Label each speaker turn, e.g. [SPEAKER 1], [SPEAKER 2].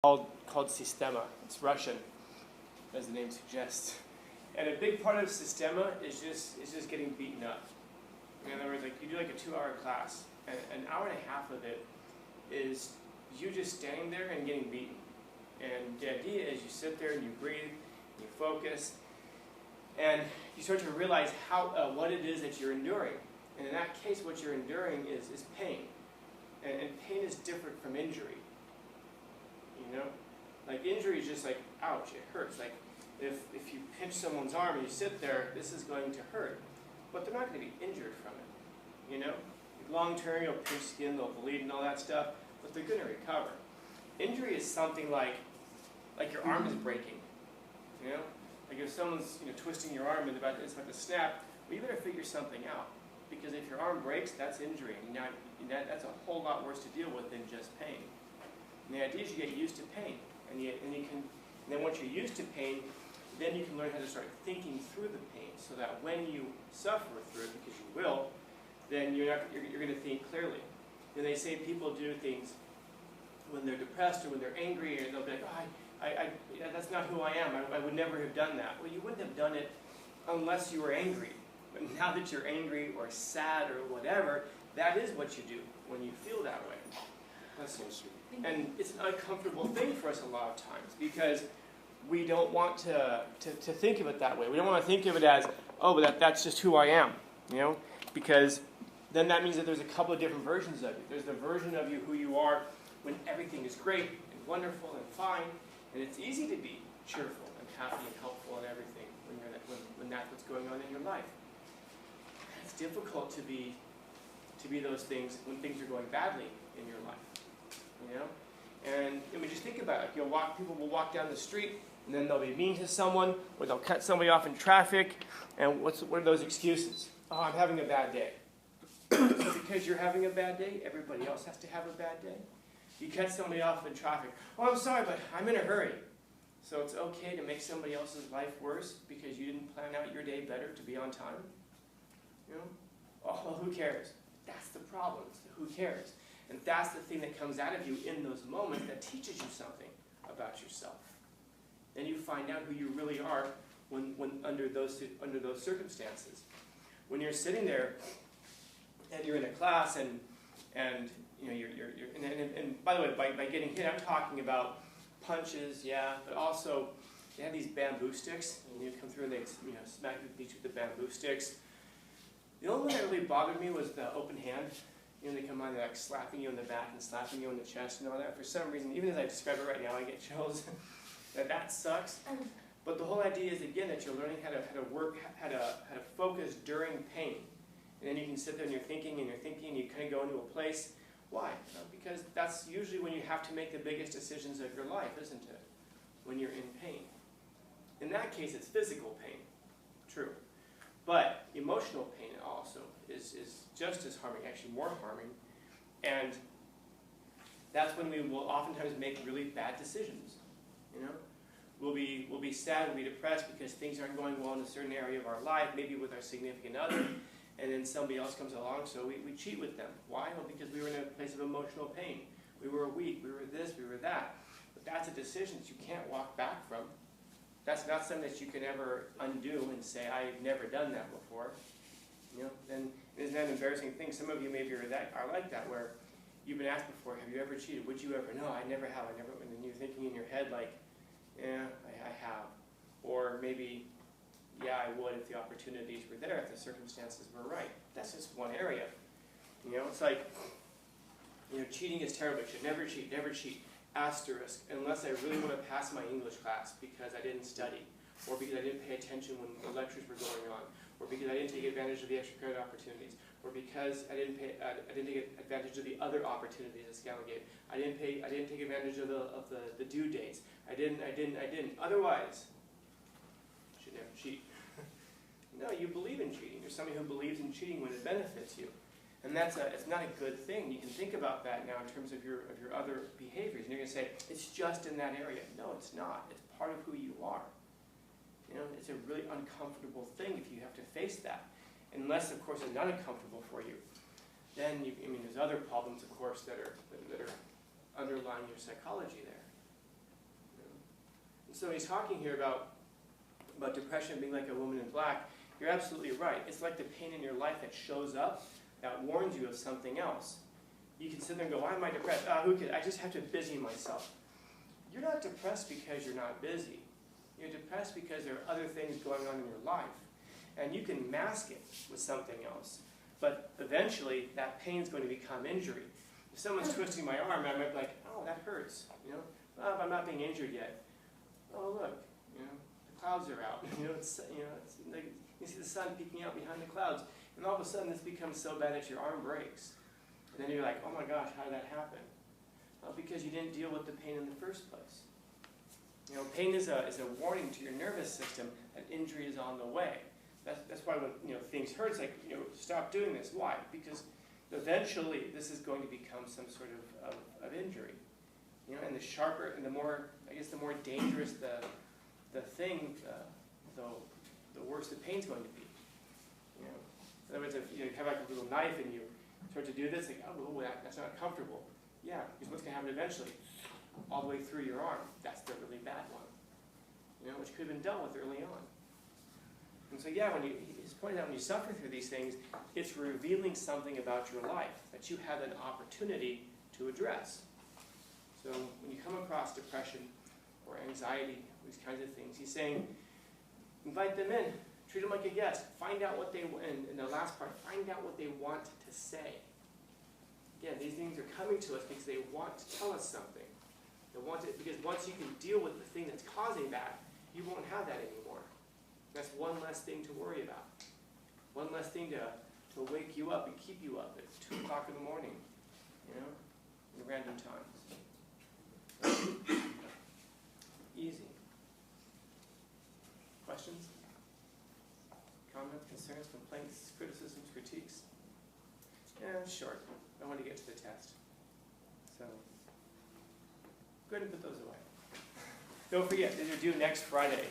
[SPEAKER 1] called Systema. It's Russian, as the name suggests. And a big part of Systema is just getting beaten up. In other words, like you do like a 2-hour class, and an hour and a half of it is you just standing there and getting beaten. And the idea is you sit there and you breathe, and you focus, and you start to realize what it is that you're enduring. And in that case, what you're enduring is pain. And pain is different from injury. You know? Like injury is just like, ouch, it hurts. Like if you pinch someone's arm and you sit there, this is going to hurt. But they're not going to be injured from it. You know? Long term, you'll pinch skin, they'll bleed and all that stuff, but they're going to recover. Injury is something like your arm is breaking. You know? Like if someone's twisting your arm and it's about to snap, well, you better figure something out. Because if your arm breaks, that's injury. And that's a whole lot worse to deal with than just pain. And the idea is you get used to pain. And then once you're used to pain, then you can learn how to start thinking through the pain so that when you suffer through it, because you will, then you're going to think clearly. And they say people do things when they're depressed or when they're angry, and they'll be like, oh, that's not who I am. I would never have done that. Well, you wouldn't have done it unless you were angry. But now that you're angry or sad or whatever, that is what you do when you feel that way. And it's an uncomfortable thing for us a lot of times because we don't want to think of it that way. We don't want to think of it as, oh, but that's just who I am, because then that means that there's a couple of different versions of you. There's the version of you who you are when everything is great and wonderful and fine, and it's easy to be cheerful and happy and helpful and everything when that's what's going on in your life. It's difficult to be those things when things are going badly in your life, And I mean, just think about it. People will walk down the street, and then they'll be mean to someone, or they'll cut somebody off in traffic. And what are those excuses? Oh, I'm having a bad day. So because you're having a bad day, everybody else has to have a bad day. You cut somebody off in traffic. Oh, I'm sorry, but I'm in a hurry. So it's okay to make somebody else's life worse because you didn't plan out your day better to be on time? Oh, who cares? That's the problem. Who cares? And that's the thing that comes out of you in those moments that teaches you something about yourself. Then you find out who you really are when under those circumstances. When you're sitting there and you're in a class and by the way, by getting hit, I'm talking about punches, yeah, but also they have these bamboo sticks, and you come through and they smack you with the bamboo sticks. The only one that really bothered me was the open hand. They come on, they're like slapping you in the back and slapping you in the chest and all that. For some reason, even as I describe it right now, I get chills. that sucks. But the whole idea is, again, that you're learning how to work, how to focus during pain. And then you can sit there and you're thinking, and you kind of go into a place. Why? Because that's usually when you have to make the biggest decisions of your life, isn't it? When you're in pain. In that case, it's physical pain. True. But emotional pain also is just as harming, actually more harming. And that's when we will oftentimes make really bad decisions. We'll be sad, we'll be depressed because things aren't going well in a certain area of our life, maybe with our significant other, and then somebody else comes along, so we cheat with them. Why? Well, because we were in a place of emotional pain. We were weak, we were this, we were that. But that's a decision that you can't walk back from. That's not something that you can ever undo and say, I've never done that before. And isn't that an embarrassing thing? Some of you maybe are like that, where you've been asked before, have you ever cheated? Would you ever? No, I never have. And then you're thinking in your head like, yeah, I have. Or maybe, yeah, I would if the opportunities were there, if the circumstances were right. That's just one area. It's like, cheating is terrible. You should never cheat, never cheat. Asterisk, unless I really want to pass my English class because I didn't study, or because I didn't pay attention when the lectures were going on, or because I didn't take advantage of the extra credit opportunities, or because I didn't take advantage of the other opportunities that Scanlon gave. I didn't take advantage of the due dates. I didn't. Otherwise, you should never cheat. No, you believe in cheating. You're somebody who believes in cheating when it benefits you. And it's not a good thing. You can think about that now in terms of your other behaviors. And you're going to say, it's just in that area. No, it's not. It's part of who you are. It's a really uncomfortable thing if you have to face that. Unless, of course, it's not uncomfortable for you. Then, there's other problems, of course, that are underlying your psychology there. So he's talking here about depression being like a woman in black. You're absolutely right. It's like the pain in your life that shows up, that warns you of something else. You can sit there and go, why am I depressed? Who cares? I just have to busy myself. You're not depressed because you're not busy. You're depressed because there are other things going on in your life. And you can mask it with something else. But eventually, that pain is going to become injury. If someone's twisting my arm, I might be like, oh, that hurts. Oh, I'm not being injured yet. Oh, look, the clouds are out. It's like you see the sun peeking out behind the clouds. And all of a sudden, this becomes so bad that your arm breaks. And then you're like, oh my gosh, how did that happen? Well, because you didn't deal with the pain in the first place. Pain is a warning to your nervous system that injury is on the way. That's why when things hurt, it's like, stop doing this. Why? Because eventually this is going to become some sort of injury. And the sharper and the more dangerous the thing, the worse the pain's going to be. In other words, if you have like a little knife and you start to do this, like, oh, that's not comfortable. Yeah, because what's going to happen eventually? All the way through your arm. That's the really bad one. Which could have been dealt with early on. And so yeah, he's pointing out when you suffer through these things, it's revealing something about your life that you have an opportunity to address. So when you come across depression or anxiety, these kinds of things, he's saying, invite them in, treat them like a guest, find out what they, and in the last part, find out what they want to say. Again, these things are coming to us because they want to tell us something. They want it because once you can deal with the thing that's causing that, you won't have that anymore. That's one less thing to worry about. One less thing to wake you up and keep you up at 2 o'clock in the morning, in random times. Easy. Questions? Comments, concerns, complaints, criticisms, critiques? Yeah, short. I want to get to the test. So, go ahead and put those away. Don't forget, these are due next Friday.